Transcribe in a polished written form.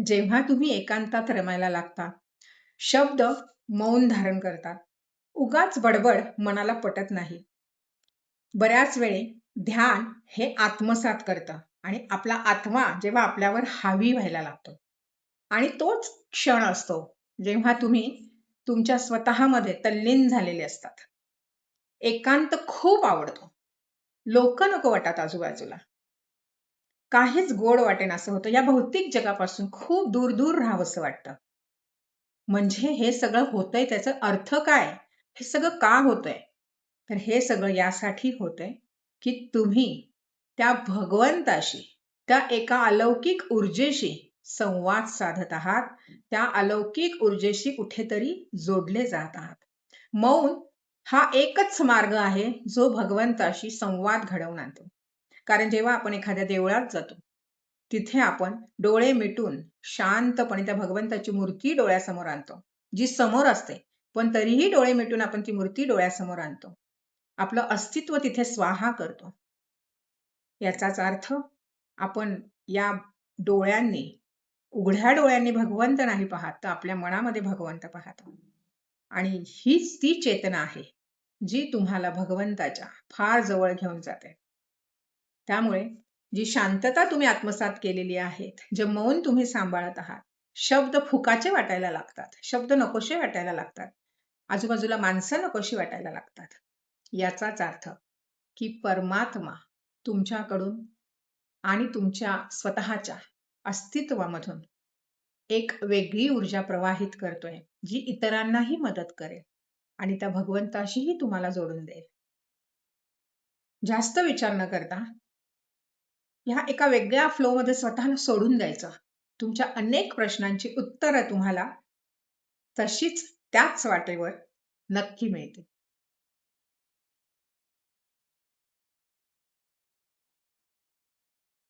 जेव्हा तुम्ही एकांतात रमायला लागता, शब्द मौन धारण करतात. उगाच बडबड मनाला पटत नाही. बऱ्याच वेळी ध्यान हे आत्मसात करतं आणि आपला आत्मा जेव्हा आपल्यावर हावी व्हायला लागतो आणि तोच क्षण असतो जेव्हा तुम्ही तुमच्या स्वतःमध्ये तल्लीन झालेले असतात. एकांत खूप आवडतो. लोक नको वाटतात आजूबाजूला. काहीच गोड वाटेन असं होतं. या भौतिक जगापासून खूप दूर दूर राहावंसं वाटतं. म्हणजे हे सगळं होतंय त्याचा अर्थ काय? हे सगळं का होतंय? तर हे सगळं यासाठी होतंय की तुम्ही त्या भगवंताशी, त्या एका अलौकिक ऊर्जेशी संवाद साधत आहात. त्या अलौकिक ऊर्जेशी कुठेतरी जोडले जात आहात. मौन हा एकच मार्ग आहे जो भगवंताशी संवाद घडवून आणतो. कारण जेव्हा आपण एखाद्या देवळात जातो, तिथे आपण डोळे मिटून शांतपणे त्या भगवंताची मूर्ती डोळ्यासमोर आणतो, जी समोर असते, पण तरीही डोळे मिटून आपण ती मूर्ती डोळ्यासमोर आणतो. आपलं अस्तित्व तिथे स्वाहा करतो. याचाच अर्थ आपण या डोळ्यांनी, उघड्या डोळ्यांनी भगवंत नाही पाहत, तर आपल्या मनामध्ये भगवंत पाहतो. आणि हीच ती चेतना आहे जी तुम्हाला भगवंताच्या फार जवळ घेऊन जाते. त्यामुळे जी शांतता तुम्ही आत्मसात केलेली आहेत, जे मौन तुम्ही सांभाळत आहात, शब्द फुकाचे वाटायला लागतात, शब्द नकोशे वाटायला लागतात, आजूबाजूला माणसं नकोशी वाटायला लागतात. याचाच अर्थ की परमात्मा तुमच्याकडून आणि तुमच्या स्वतःच्या अस्तित्वामधून एक वेगळी ऊर्जा प्रवाहित करतोय, जी इतरांनाही मदत करेल आणि त्या भगवंताशीही तुम्हाला जोडून देईल. जास्त विचार न करता ह्या एका वेगळ्या फ्लोमध्ये स्वतःला सोडून द्यायचं. तुमच्या अनेक प्रश्नांची उत्तरं तुम्हाला तशीच त्याच वाटेवर नक्की मिळतील.